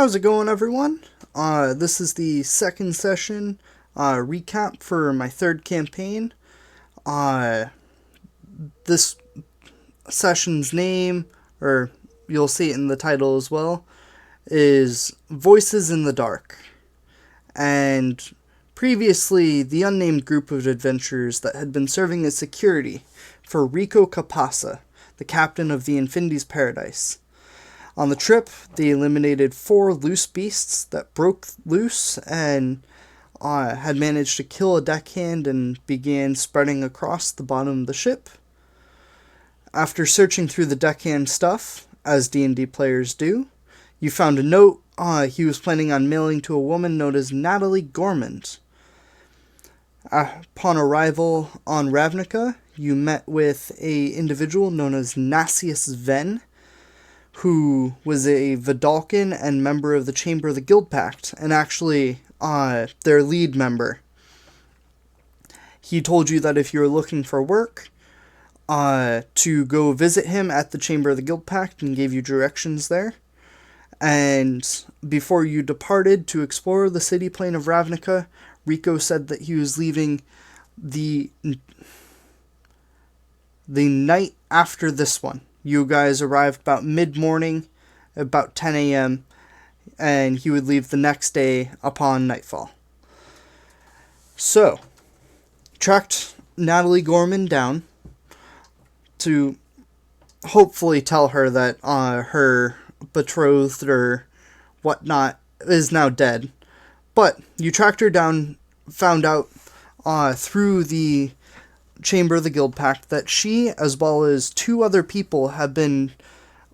How's it going, everyone? This is the second session recap for my third campaign. This session's name, or you'll see it in the title as well, is Voices in the Dark. And previously, the unnamed group of adventurers that had been serving as security for Reco Capasa, the captain of the Infinity's Paradise. On the trip, they eliminated 4 loose beasts that broke loose and had managed to kill a deckhand and began spreading across the bottom of the ship. After searching through the deckhand stuff, as D&D players do, you found a note he was planning on mailing to a woman known as Natalie Gormund. Upon arrival on Ravnica, you met with an individual known as Nasius Ven, who was a Vidalcan and member of the Chamber of the Guild Pact, and actually their lead member. He told you that if you were looking for work, to go visit him at the Chamber of the Guild Pact, and gave you directions there. And before you departed to explore the city plane of Ravnica, Reco said that he was leaving the night after this one. You guys arrived about mid-morning, about 10 a.m., and he would leave the next day upon nightfall. So, tracked Natalie Gormund down to hopefully tell her that her betrothed or whatnot is now dead. But you tracked her down, found out through the Chamber of the Guild Pact that she, as well as 2 other people, have been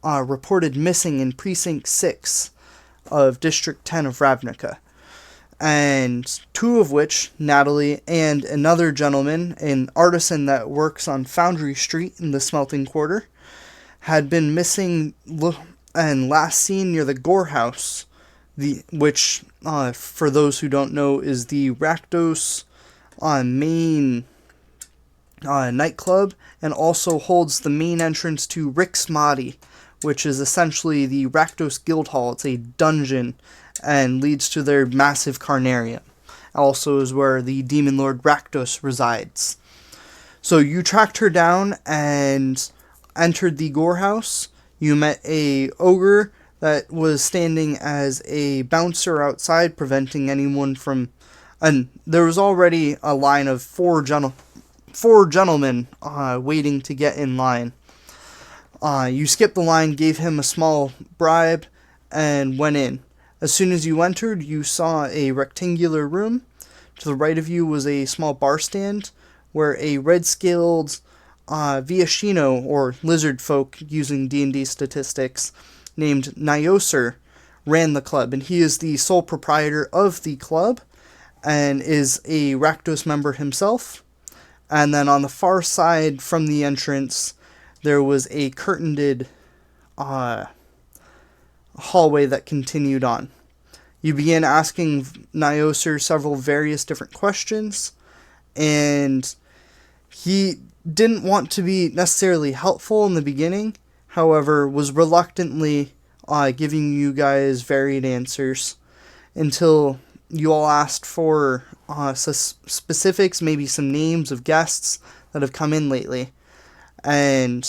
reported missing in Precinct 6 of District 10 of Ravnica. And 2 of which, Natalie and another gentleman, an artisan that works on Foundry Street in the Smelting Quarter, had been missing and last seen near the Gorehouse, which, for those who don't know, is the Rakdos main nightclub, and also holds the main entrance to Rix Maadi, which is essentially the Rakdos Guild Hall. It's a dungeon and leads to their massive carnarium. Also is where the Demon Lord Rakdos resides. So you tracked her down and entered the Gorehouse. You met a ogre that was standing as a bouncer outside, preventing anyone from... And there was already a line of 4 gentlemen waiting to get in line. You skipped the line, gave him a small bribe, and went in. As soon as you entered, you saw a rectangular room. To the right of you was a small bar stand where a red-scaled Viashino, or lizard folk using D&D statistics, named Nyoser, ran the club. And he is the sole proprietor of the club and is a Rakdos member himself. And then on the far side from the entrance, there was a curtained hallway that continued on. You began asking Nyoser several various different questions, and he didn't want to be necessarily helpful in the beginning, however, was reluctantly giving you guys varied answers until you all asked for specifics, maybe some names of guests that have come in lately. And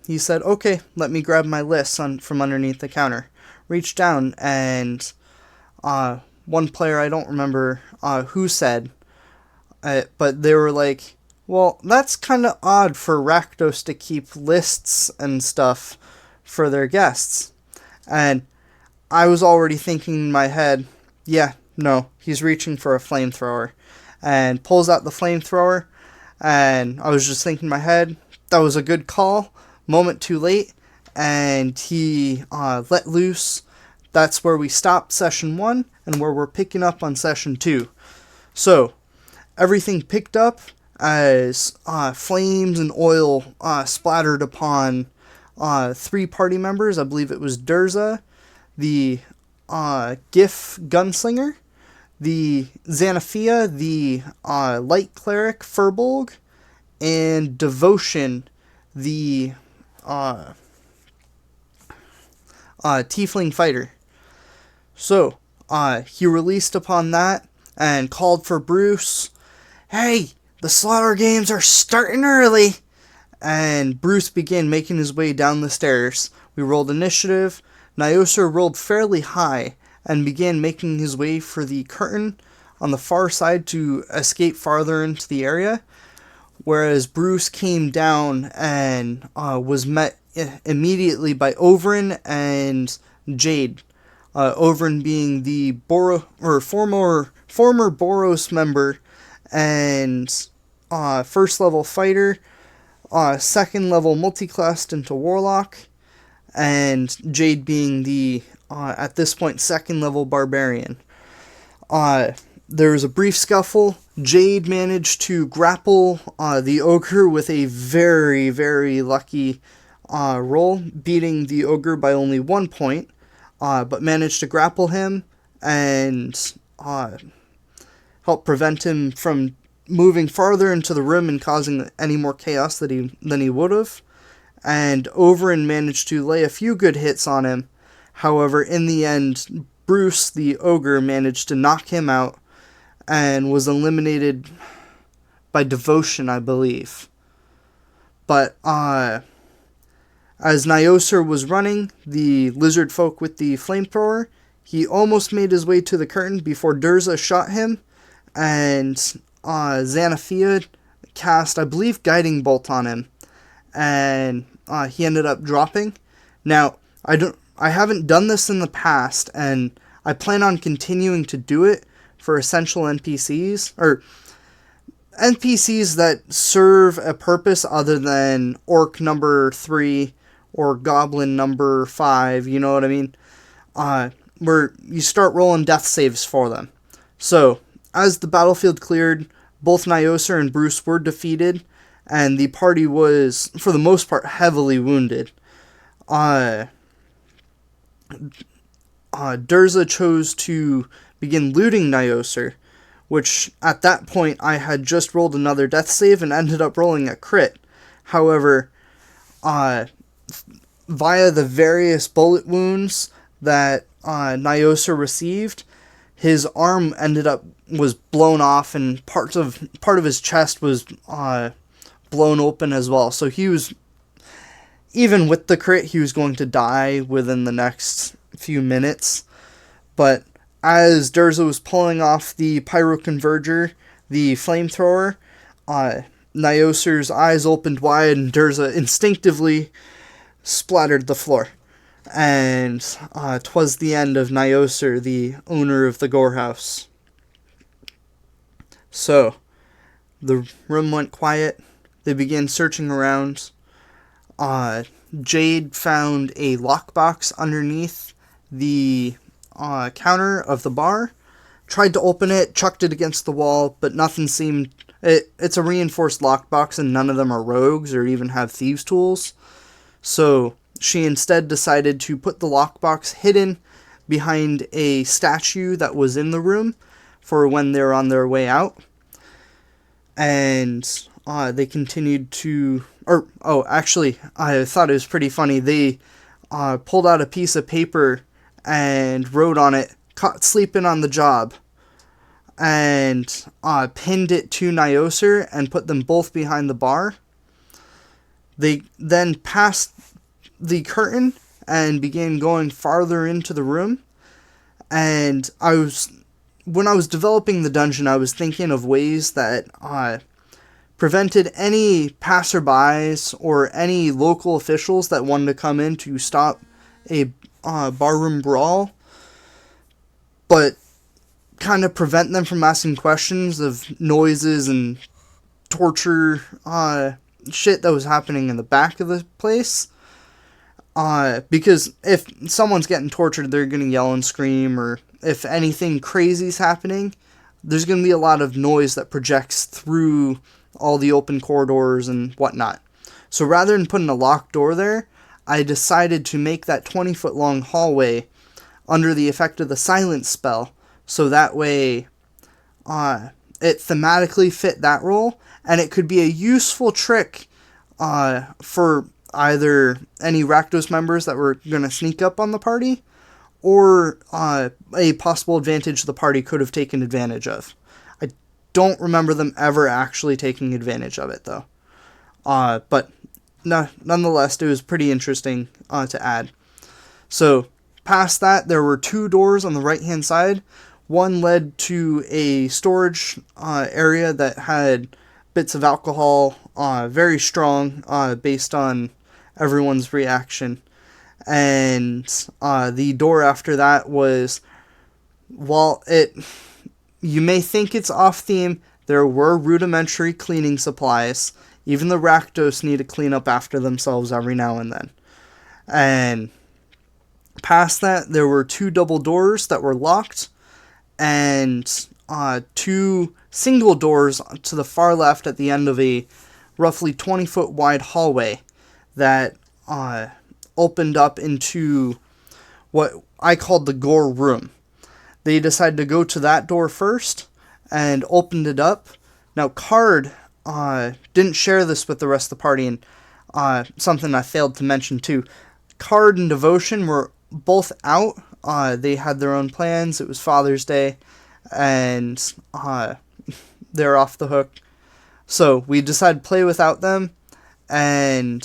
he said, okay, let me grab my list from underneath the counter. Reached down, and one player, I don't remember who said it, but they were like, well, that's kind of odd for Rakdos to keep lists and stuff for their guests. And I was already thinking in my head, yeah, no, he's reaching for a flamethrower. And pulls out the flamethrower, and I was just thinking in my head, that was a good call, moment too late, and he let loose. That's where we stopped session 1, and where we're picking up on session 2. So, everything picked up as flames and oil splattered upon 3 party members. I believe it was Durza, the Gif Gunslinger, the Xanathia, the Light Cleric Furbolg, and Devotion, the tiefling fighter. So, he released upon that and called for Bruce. Hey, the slaughter games are starting early! And Bruce began making his way down the stairs. We rolled initiative. Nyosur rolled fairly high and began making his way for the curtain on the far side to escape farther into the area, whereas Bruce came down and was met immediately by Overin and Jade. Overin being the former Boros member and first level fighter, second level multiclassed into warlock, and Jade being the at this point second level barbarian. There was a brief scuffle. Jade managed to grapple the ogre with a very, very lucky roll, beating the ogre by only 1 point, but managed to grapple him and help prevent him from moving farther into the room and causing any more chaos than he would have. And Overin managed to lay a few good hits on him. However, in the end, Bruce, the ogre, managed to knock him out and was eliminated by devotion, I believe. But as Nyosur was running, the lizard folk with the flamethrower, he almost made his way to the curtain before Durza shot him, and Xanathia cast, I believe, Guiding Bolt on him, and he ended up dropping. Now, I haven't done this in the past, and I plan on continuing to do it for essential NPCs, or NPCs that serve a purpose other than Orc number 3 or Goblin number 5, you know what I mean? Where you start rolling death saves for them. So, as the battlefield cleared, both Nyosur and Bruce were defeated, and the party was, for the most part, heavily wounded. Durza chose to begin looting Nyosur, which at that point I had just rolled another death save and ended up rolling a crit. However, via the various bullet wounds that Nyosur received, his arm was blown off, and part of his chest was blown open as well. So he was, even with the crit, he was going to die within the next few minutes. But as Durza was pulling off the pyroconverger, the flamethrower, Nyosur's eyes opened wide, and Durza instinctively splattered the floor. And 'twas the end of Nyosur, the owner of the Gorehouse. So, the room went quiet. They began searching around. Jade found a lockbox underneath the counter of the bar, tried to open it, chucked it against the wall, but nothing seemed... It's a reinforced lockbox, and none of them are rogues or even have thieves' tools. So she instead decided to put the lockbox hidden behind a statue that was in the room for when they're on their way out. And they continued to... actually, I thought it was pretty funny. They pulled out a piece of paper and wrote on it, "Caught sleeping on the job," and pinned it to Nyosur and put them both behind the bar. They then passed the curtain and began going farther into the room. And when I was developing the dungeon, I was thinking of ways that prevented any passerbys or any local officials that wanted to come in to stop a barroom brawl, but kind of prevent them from asking questions of noises and torture shit that was happening in the back of the place. Because if someone's getting tortured, they're going to yell and scream, or if anything crazy's happening, there's going to be a lot of noise that projects through all the open corridors and whatnot. So rather than putting a locked door there, I decided to make that 20-foot long hallway under the effect of the silence spell, so that way it thematically fit that role, and it could be a useful trick for either any Rakdos members that were going to sneak up on the party, or a possible advantage the party could have taken advantage of. I don't remember them ever actually taking advantage of it, though. But no, nonetheless, it was pretty interesting to add. So, past that, there were 2 doors on the right-hand side. One led to a storage area that had bits of alcohol, very strong, based on everyone's reaction. And the door after that was, while you may think it's off theme, there were rudimentary cleaning supplies. Even the Rakdos need to clean up after themselves every now and then. And past that, there were 2 double doors that were locked, and 2 single doors to the far left at the end of a roughly 20-foot wide hallway that opened up into what I called the Gore room. They decided to go to that door first and opened it up. Now, Card didn't share this with the rest of the party, and something I failed to mention too. Card and Devotion were both out. They had their own plans. It was Father's Day, and they're off the hook. So we decided to play without them, and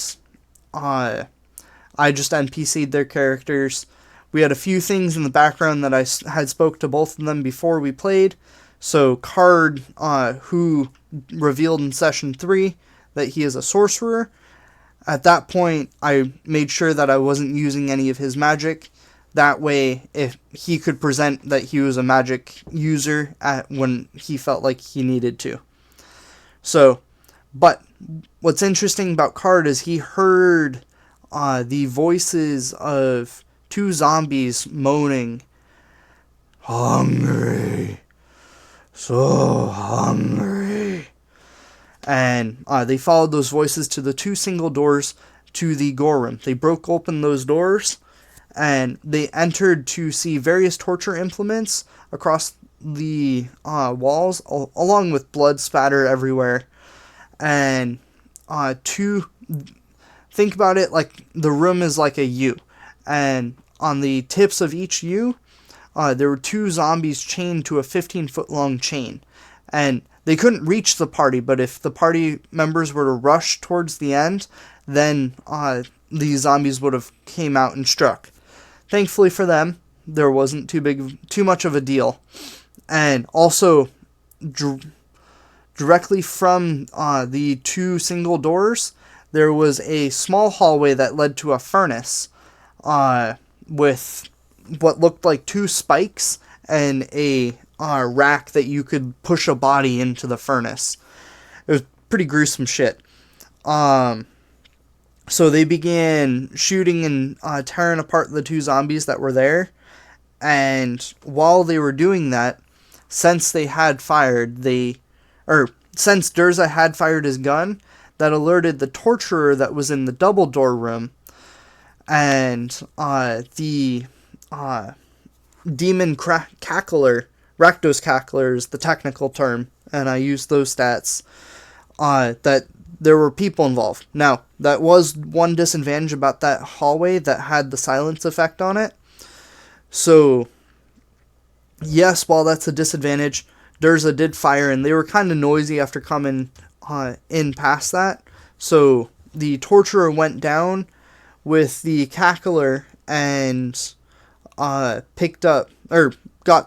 I just NPC'd their characters. We had a few things in the background that I had spoke to both of them before we played. So Card, who revealed in session 3 that he is a sorcerer. At that point, I made sure that I wasn't using any of his magic. That way, if he could present that he was a magic user when he felt like he needed to. So, but what's interesting about Card is he heard the voices of 2 zombies moaning, "Hungry, so hungry." And they followed those voices to the 2 single doors to the Gore room. They broke open those doors, and they entered to see various torture implements across the walls, along with blood spatter everywhere. And think about it like the room is like a U, and on the tips of each U, there were 2 zombies chained to a 15-foot long chain. And they couldn't reach the party, but if the party members were to rush towards the end, then the zombies would have came out and struck. Thankfully for them, there wasn't too much of a deal. And also, directly from the 2 single doors, there was a small hallway that led to a furnace with what looked like 2 spikes and a rack that you could push a body into the furnace. It was pretty gruesome shit. So they began shooting and tearing apart the 2 zombies that were there. And while they were doing that, since Durza had fired his gun, that alerted the torturer that was in the double door room, and the demon cackler, Rakdos cackler is the technical term, and I used those stats, that there were people involved. Now, that was one disadvantage about that hallway that had the silence effect on it. So, yes, while that's a disadvantage, Durza did fire, and they were kind of noisy after coming in past that. So, the torturer went down with the cackler and got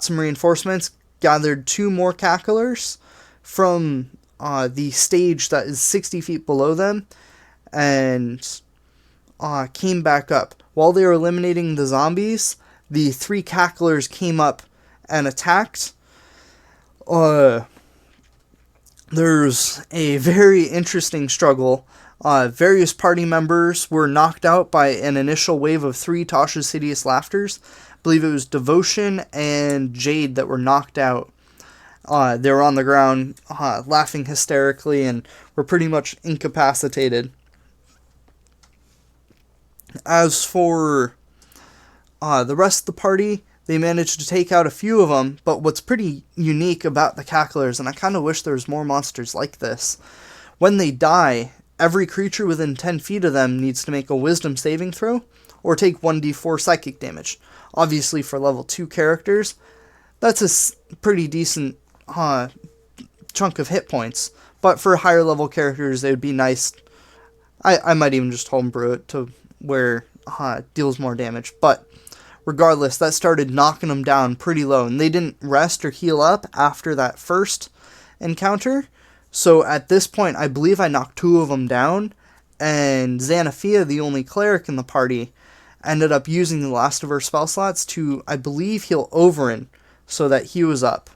some reinforcements, gathered 2 more cacklers from the stage that is 60 feet below them, and came back up. While they were eliminating the zombies, the 3 cacklers came up and attacked. There's a very interesting struggle. Various party members were knocked out by an initial wave of 3 Tasha's Hideous Laughters. I believe it was Devotion and Jade that were knocked out. They were on the ground laughing hysterically and were pretty much incapacitated. As for the rest of the party, they managed to take out a few of them, but what's pretty unique about the cacklers, and I kind of wish there was more monsters like this, when they die, every creature within 10 feet of them needs to make a wisdom saving throw or take 1d4 psychic damage. Obviously, for level 2 characters, that's a pretty decent chunk of hit points. But for higher level characters, it would be nice. I might even just homebrew it to where it deals more damage. But regardless, that started knocking them down pretty low. And they didn't rest or heal up after that first encounter. So at this point, I believe I knocked 2 of them down. And Xanathia, the only cleric in the party, ended up using the last of her spell slots to, I believe, heal Overin so that he was up.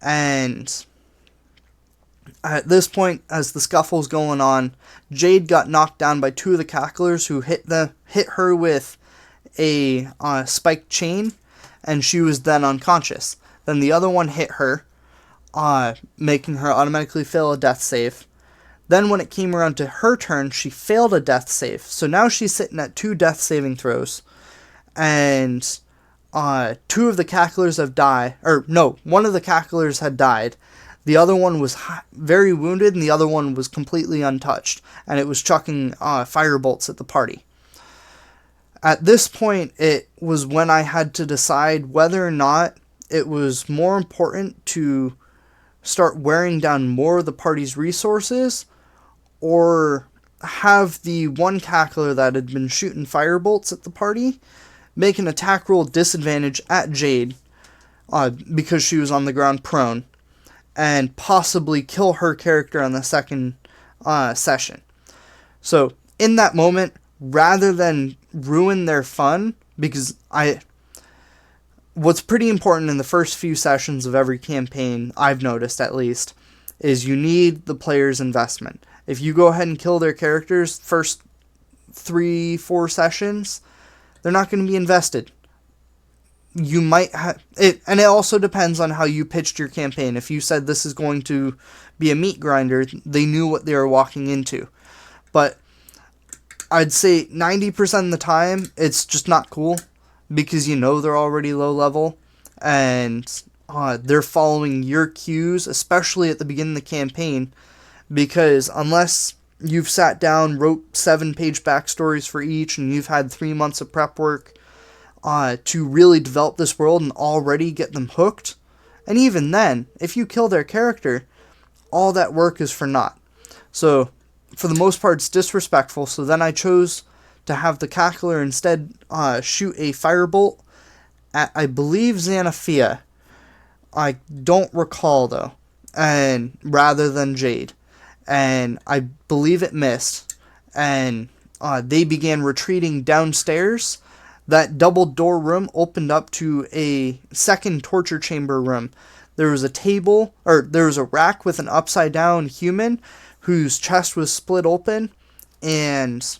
And at this point, as the scuffle's going on, Jade got knocked down by 2 of the cacklers who hit her with a spiked chain, and she was then unconscious. Then the other one hit her, making her automatically fail a death save. Then when it came around to her turn, she failed a death save. So now she's sitting at 2 death saving throws. And 2 of the cacklers have died. Or no, one of the cacklers had died. The other one was very wounded, and the other one was completely untouched. And it was chucking firebolts at the party. At this point, it was when I had to decide whether or not it was more important to start wearing down more of the party's resources, or have the one cackler that had been shooting firebolts at the party make an attack roll disadvantage at Jade because she was on the ground prone, and possibly kill her character on the second session. So in that moment, rather than ruin their fun, because what's pretty important in the first few sessions of every campaign, I've noticed at least, is you need the player's investment. If you go ahead and kill their characters first 3-4 sessions, they're not going to be invested. You might have it, and it also depends on how you pitched your campaign. If you said this is going to be a meat grinder, they knew what they were walking into. But I'd say 90% of the time, it's just not cool, because you know they're already low level, and they're following your cues, especially at the beginning of the campaign, because unless you've sat down, wrote 7-page backstories for each, and you've had 3 months of prep work to really develop this world and already get them hooked, and even then, if you kill their character, all that work is for naught. So, for the most part, it's disrespectful, so then I chose to have the cackler instead shoot a firebolt at, I believe, Xanathia. I don't recall, though, and rather than Jade. And I believe it missed, and they began retreating downstairs. That double door room opened up to a second torture chamber room. There was a rack with an upside down human whose chest was split open, and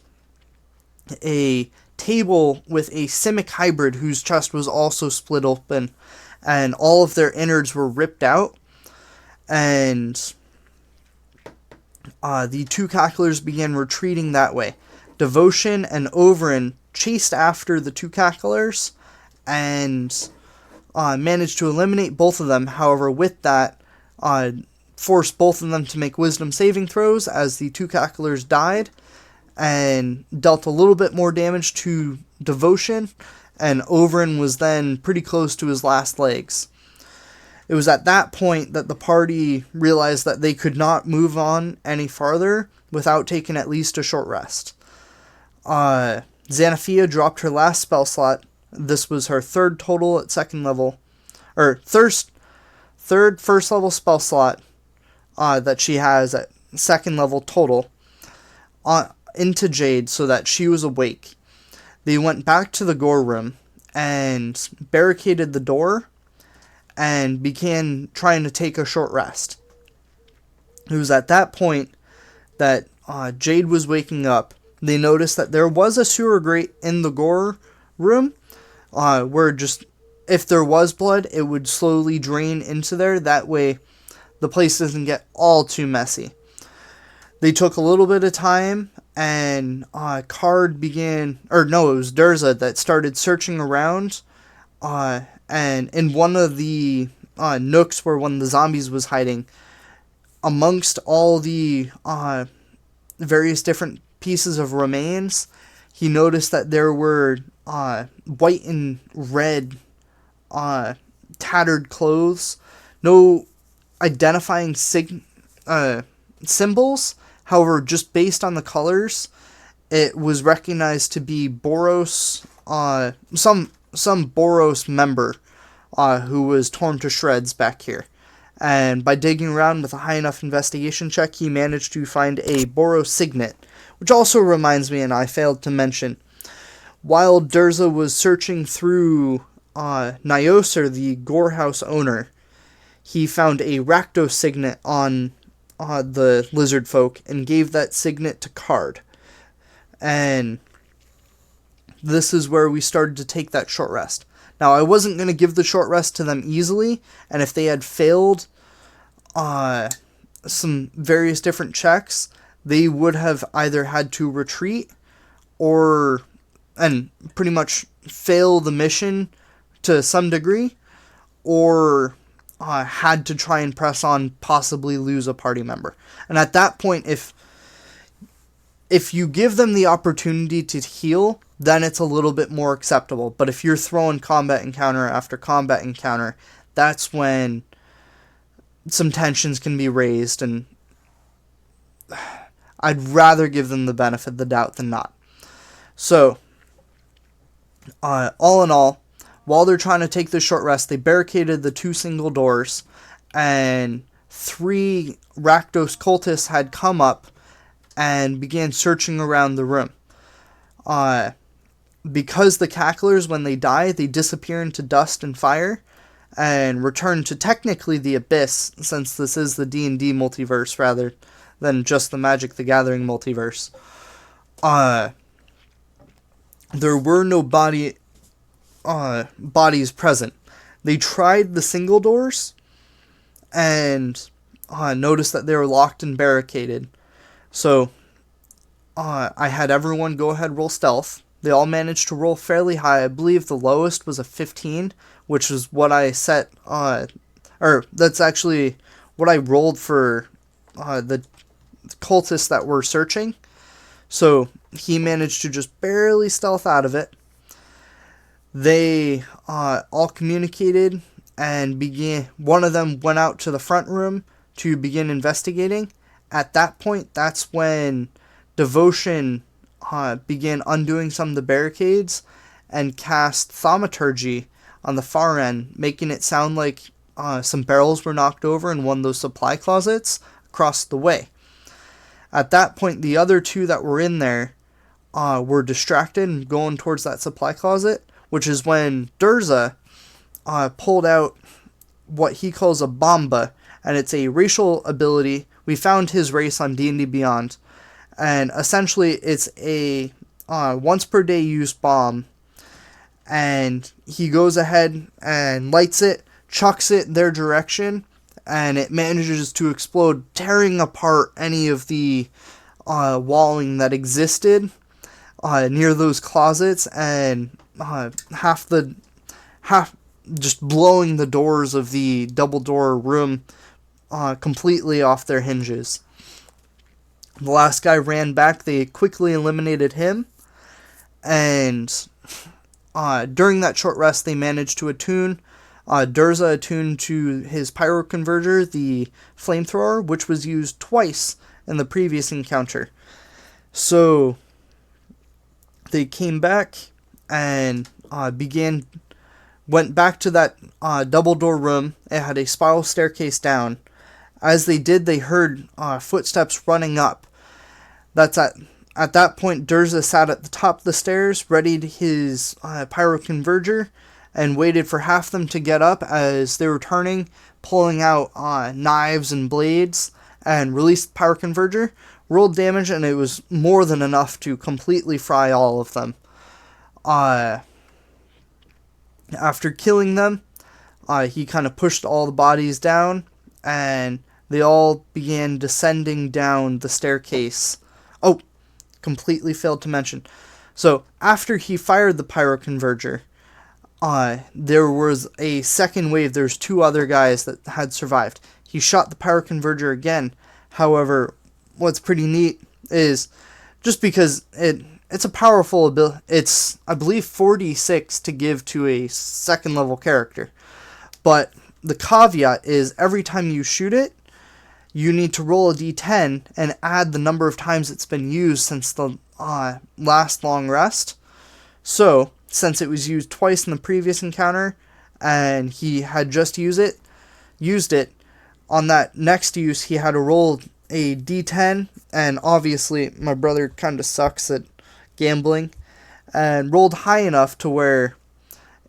a table with a Simic hybrid whose chest was also split open, and all of their innards were ripped out. And the 2 cacklers began retreating that way. Devotion and Overin chased after the 2 cacklers and managed to eliminate both of them. However, with that, forced both of them to make wisdom saving throws as the 2 cacklers died, and dealt a little bit more damage to Devotion, and Overin was then pretty close to his last legs. It was at that point that the party realized that they could not move on any farther without taking at least a short rest. Xanathia dropped her last spell slot. This was her 3rd total at 2nd level, or third first level spell slot that she has at 2nd level total, into Jade so that she was awake. They went back to the gore room and barricaded the door and began trying to take a short rest. It was at that point that Jade was waking up. They noticed that there was a sewer grate in the gore room, where just, if there was blood, it would slowly drain into there. That way, the place doesn't get all too messy. They took a little bit of time, and Card began, or no, it was Durza that started searching around, and in one of the nooks where one of the zombies was hiding, amongst all the various different pieces of remains, he noticed that there were white and red tattered clothes. No identifying symbols. However, just based on the colors, it was recognized to be Boros, some Boros member who was torn to shreds back here. And by digging around with a high enough investigation check, he managed to find a Boros signet, which also reminds me, and I failed to mention, while Durza was searching through Nyosar, the Gorehouse owner, he found a Rakdos signet on the lizard folk and gave that signet to Card. And this is where we started to take that short rest. Now, I wasn't going to give the short rest to them easily, and if they had failed some various different checks, they would have either had to retreat and pretty much fail the mission to some degree, or had to try and press on, possibly lose a party member. And at that point, if you give them the opportunity to heal, then it's a little bit more acceptable. But if you're throwing combat encounter after combat encounter, that's when some tensions can be raised, and I'd rather give them the benefit of the doubt than not. So, all in all, while they're trying to take this short rest, they barricaded the 2 single doors, and 3 Rakdos cultists had come up and began searching around the room. Because the cacklers, when they die, they disappear into dust and fire, and return to technically the Abyss, since this is the D&D multiverse rather than just the Magic the Gathering multiverse. There were no bodies present. They tried the single doors, and noticed that they were locked and barricaded. So, I had everyone go ahead and roll stealth. They all managed to roll fairly high. I believe the lowest was a 15, which is what I set, or that's actually what I rolled for the cultists that were searching. So he managed to just barely stealth out of it. They all communicated and began. One of them went out to the front room to begin investigating. At that point, that's when Devotion began undoing some of the barricades and cast Thaumaturgy on the far end, making it sound like some barrels were knocked over in one of those supply closets across the way. At that point, the other 2 that were in there were distracted and going towards that supply closet, which is when Durza pulled out what he calls a bomba, and it's a racial ability. We found his race on D&D Beyond, and essentially it's a once per day use bomb, and he goes ahead and lights it, chucks it their direction, and it manages to explode, tearing apart any of the walling that existed near those closets, and just blowing the doors of the double door room completely off their hinges. The last guy ran back. They quickly eliminated him, and during that short rest, they managed to attune. Durza attuned to his pyro converter, the flamethrower, which was used twice in the previous encounter. So they came back and went back to that double door room. It had a spiral staircase down. As they did, they heard footsteps running up. That's at that point, Durza sat at the top of the stairs, readied his pyro converger, and waited for half them to get up as they were turning, pulling out knives and blades, and released the pyro converger, rolled damage, and it was more than enough to completely fry all of them. After killing them, he kind of pushed all the bodies down, and they all began descending down the staircase. Oh, completely failed to mention. So, after he fired the pyro converger, there was a second wave. There's 2 other guys that had survived. He shot the pyro converger again. However, what's pretty neat is just because it's a powerful ability. It's, I believe, 46 to give to a second level character. But the caveat is every time you shoot it, you need to roll a d10 and add the number of times it's been used since the last long rest. So, since it was used twice in the previous encounter, and he had just used it, on that next use he had to roll a d10, and obviously my brother kind of sucks at gambling, and rolled high enough to where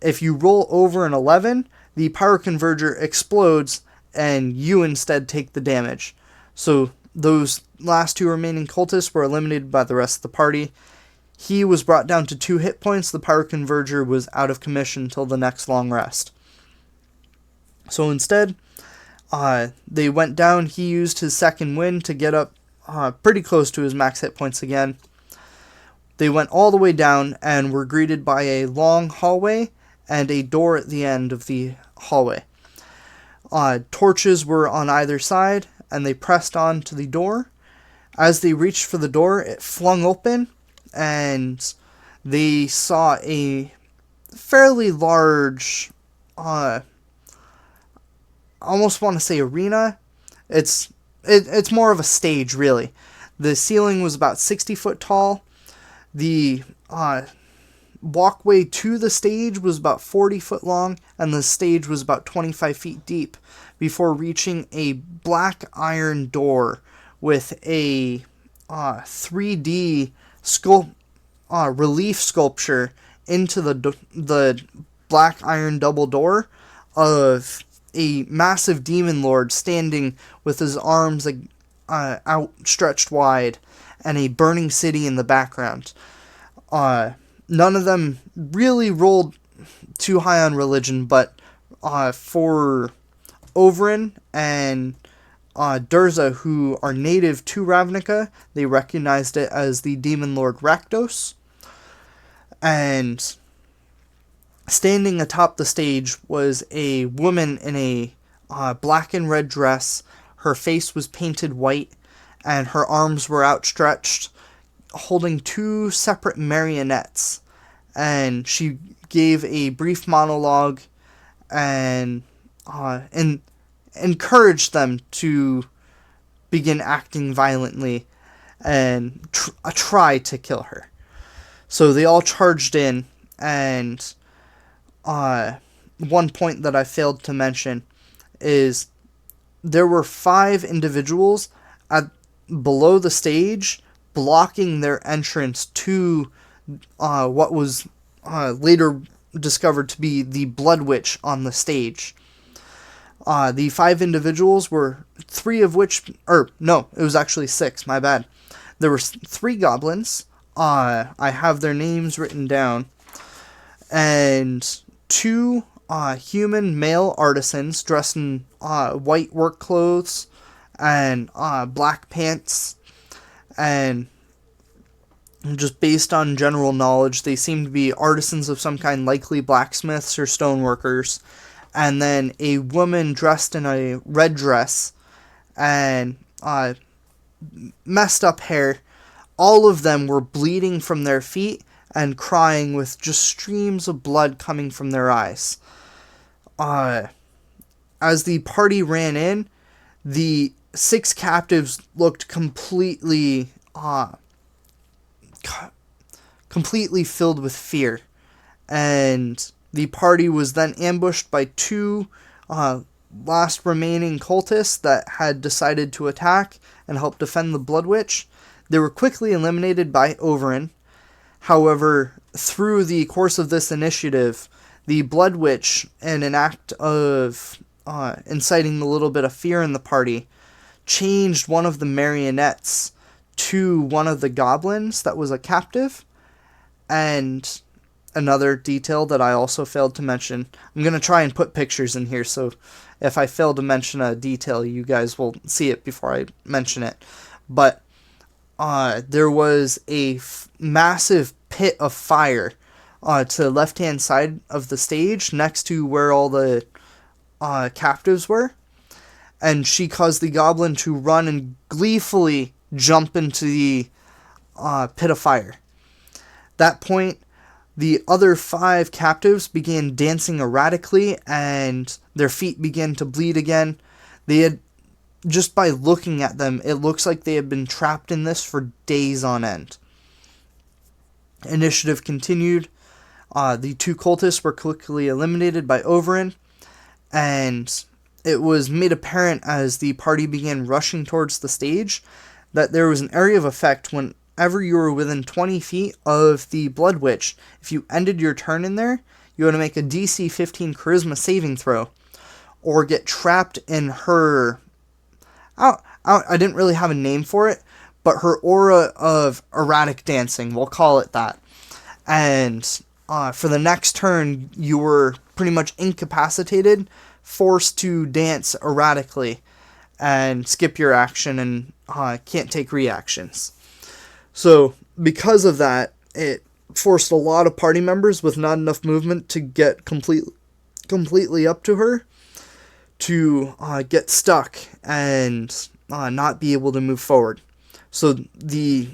if you roll over an 11, the power converger explodes, and you instead take the damage. So those last two remaining cultists were eliminated by the rest of the party. He was brought down to 2 hit points. The power converger was out of commission until the next long rest. So instead, they went down. He used his second wind to get up pretty close to his max hit points again. They went all the way down and were greeted by a long hallway and a door at the end of the hallway. Torches were on either side, and they pressed on to the door. As they reached for the door, it flung open, and they saw a fairly large, I almost want to say arena. It's more of a stage, really. The ceiling was about 60 foot tall. The walkway to the stage was about 40 foot long, and the stage was about 25 feet deep before reaching a black iron door with a 3D relief sculpture into the black iron double door of a massive demon lord standing with his arms outstretched wide, and a burning city in the background. None of them really rolled too high on religion, but for Overin and Durza, who are native to Ravnica, they recognized it as the Demon Lord Rakdos. And standing atop the stage was a woman in a black and red dress. Her face was painted white, and her arms were outstretched, holding 2 separate marionettes. And she gave a brief monologue and encouraged them to begin acting violently and try to kill her. So they all charged in, and one point that I failed to mention is there were 5 individuals below the stage blocking their entrance to what was later discovered to be the Blood Witch on the stage. The 5 individuals were 3 of which, it was actually 6, my bad. There were 3 goblins. I have their names written down. And 2 human male artisans dressed in white work clothes and black pants. And just based on general knowledge, they seem to be artisans of some kind, likely blacksmiths or stoneworkers. And then a woman dressed in a red dress and messed up hair. All of them were bleeding from their feet and crying with just streams of blood coming from their eyes. As the party ran in, the 6 captives looked completely filled with fear. And the party was then ambushed by 2 last remaining cultists that had decided to attack and help defend the Blood Witch. They were quickly eliminated by Overin. However, through the course of this initiative, the Blood Witch, in an act of inciting a little bit of fear in the party, changed one of the marionettes to one of the goblins that was a captive. And another detail that I also failed to mention, I'm going to try and put pictures in here, so if I fail to mention a detail, you guys will see it before I mention it. But there was a massive pit of fire to the left-hand side of the stage next to where all the captives were. And she caused the goblin to run and gleefully jump into the pit of fire. That point, the other 5 captives began dancing erratically, and their feet began to bleed again. They had, just by looking at them, it looks like they had been trapped in this for days on end. Initiative continued. The 2 cultists were quickly eliminated by Overin, and it was made apparent as the party began rushing towards the stage that there was an area of effect whenever you were within 20 feet of the Blood Witch. If you ended your turn in there, you had to make a DC 15 Charisma saving throw, or get trapped in her... I didn't really have a name for it, but her aura of erratic dancing, we'll call it that. And for the next turn, you were pretty much incapacitated, forced to dance erratically, and skip your action and can't take reactions. So, because of that, it forced a lot of party members with not enough movement to get completely up to her to get stuck and not be able to move forward. So the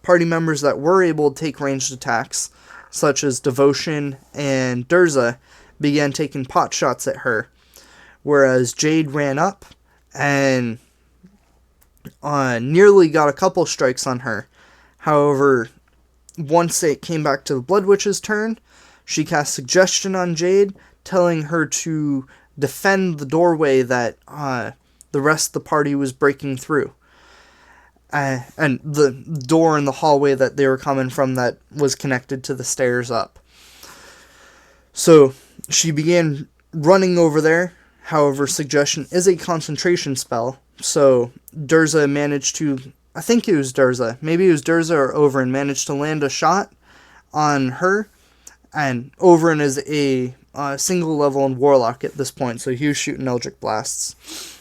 party members that were able to take ranged attacks, such as Devotion and Durza, began taking pot shots at her, whereas Jade ran up and nearly got a couple strikes on her. However, once it came back to the Blood Witch's turn, she cast Suggestion on Jade, telling her to defend the doorway that the rest of the party was breaking through. And the door in the hallway that they were coming from that was connected to the stairs up. So she began running over there. However, Suggestion is a concentration spell, so Durza managed to... I think it was Durza. Maybe it was Durza or Overin managed to land a shot on her. And Overin is a single level in Warlock at this point, so he was shooting Eldritch Blasts.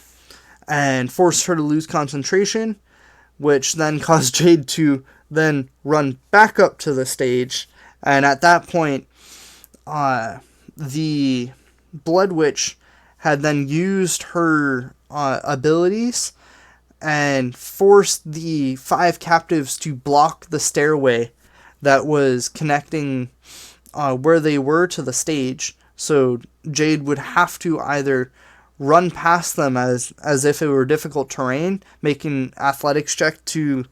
And forced her to lose concentration, which then caused Jade to then run back up to the stage. And at that point, the Blood Witch had then used her abilities and forced the 5 captives to block the stairway that was connecting where they were to the stage. So Jade would have to either run past them as if it were difficult terrain, making athletics check to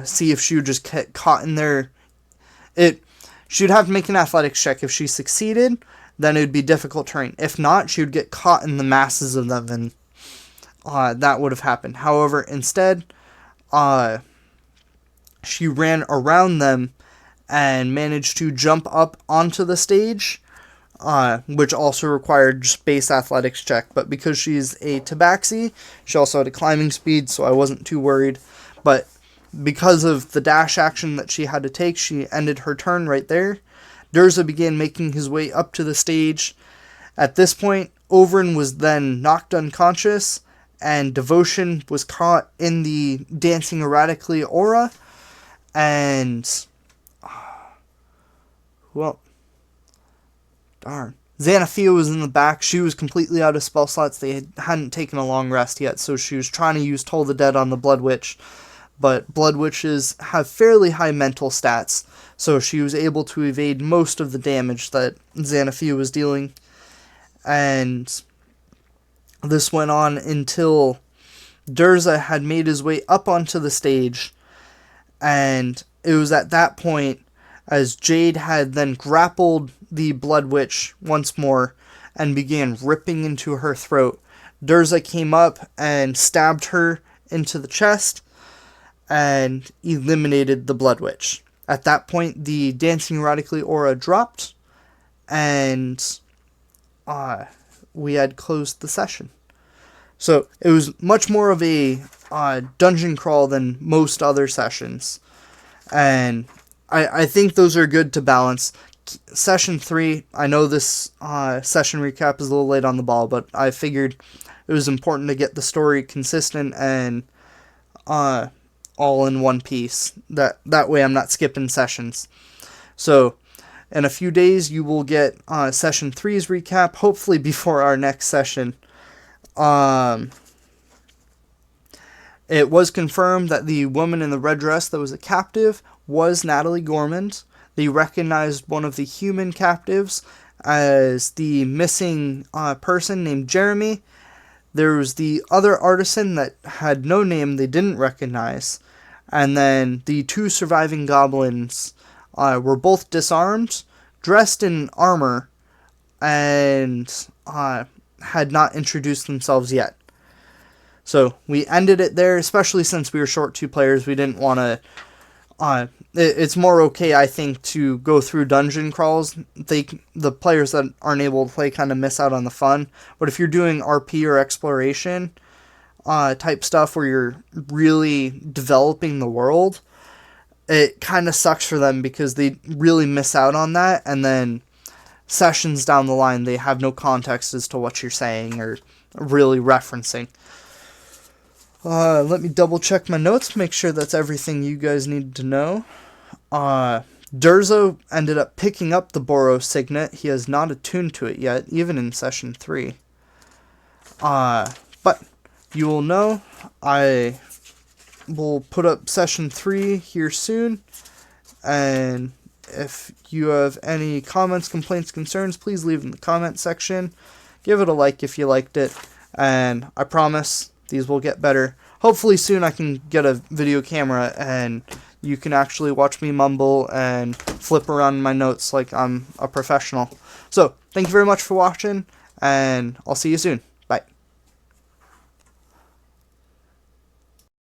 see if she would just get caught in there. She would have to make an athletics check. If she succeeded, then it would be difficult terrain. If not, she would get caught in the masses of them, and that would have happened. However, instead, she ran around them and managed to jump up onto the stage, which also required just base athletics check. But because she's a tabaxi, she also had a climbing speed, so I wasn't too worried. But because of the dash action that she had to take, she ended her turn right there. Durza began making his way up to the stage. At this point, Overin was then knocked unconscious, and Devotion was caught in the dancing erratically aura. And... well... darn. Xanathia was in the back. She was completely out of spell slots. They hadn't taken a long rest yet, so she was trying to use Toll the Dead on the Blood Witch. But Blood Witches have fairly high mental stats, so she was able to evade most of the damage that Xanathia was dealing. And this went on until Durza had made his way up onto the stage, and it was at that point, as Jade had then grappled the Blood Witch once more and began ripping into her throat, Durza came up and stabbed her into the chest and eliminated the Blood Witch. At that point, the Dancing Erratically aura dropped, and we had closed the session. So it was much more of a dungeon crawl than most other sessions, and I think those are good to balance. Session 3, I know this session recap is a little late on the ball, but I figured it was important to get the story consistent and all in one piece. That way I'm not skipping sessions. So in a few days you will get Session 3's recap, hopefully before our next session. It was confirmed that the woman in the red dress that was a captive was Natalie Gormund. They recognized one of the human captives as the missing person named Jeremy. There was the other artisan that had no name they didn't recognize. And then the two surviving goblins were both disarmed, dressed in armor, and had not introduced themselves yet. So we ended it there, especially since we were short 2 players. We didn't want to... it's more okay, I think, to go through dungeon crawls. The players that aren't able to play kind of miss out on the fun. But if you're doing RP or exploration type stuff where you're really developing the world, it kind of sucks for them because they really miss out on that. And then sessions down the line, they have no context as to what you're saying or really referencing. Let me double check my notes, make sure that's everything you guys need to know. Durzo ended up picking up the Boro signet. He has not attuned to it yet, even in session 3. But you will know, I will put up session 3 here soon. And if you have any comments, complaints, concerns, please leave in the comment section. Give it a like if you liked it. And I promise these will get better. Hopefully soon I can get a video camera and you can actually watch me mumble and flip around my notes like I'm a professional. So, thank you very much for watching, and I'll see you soon.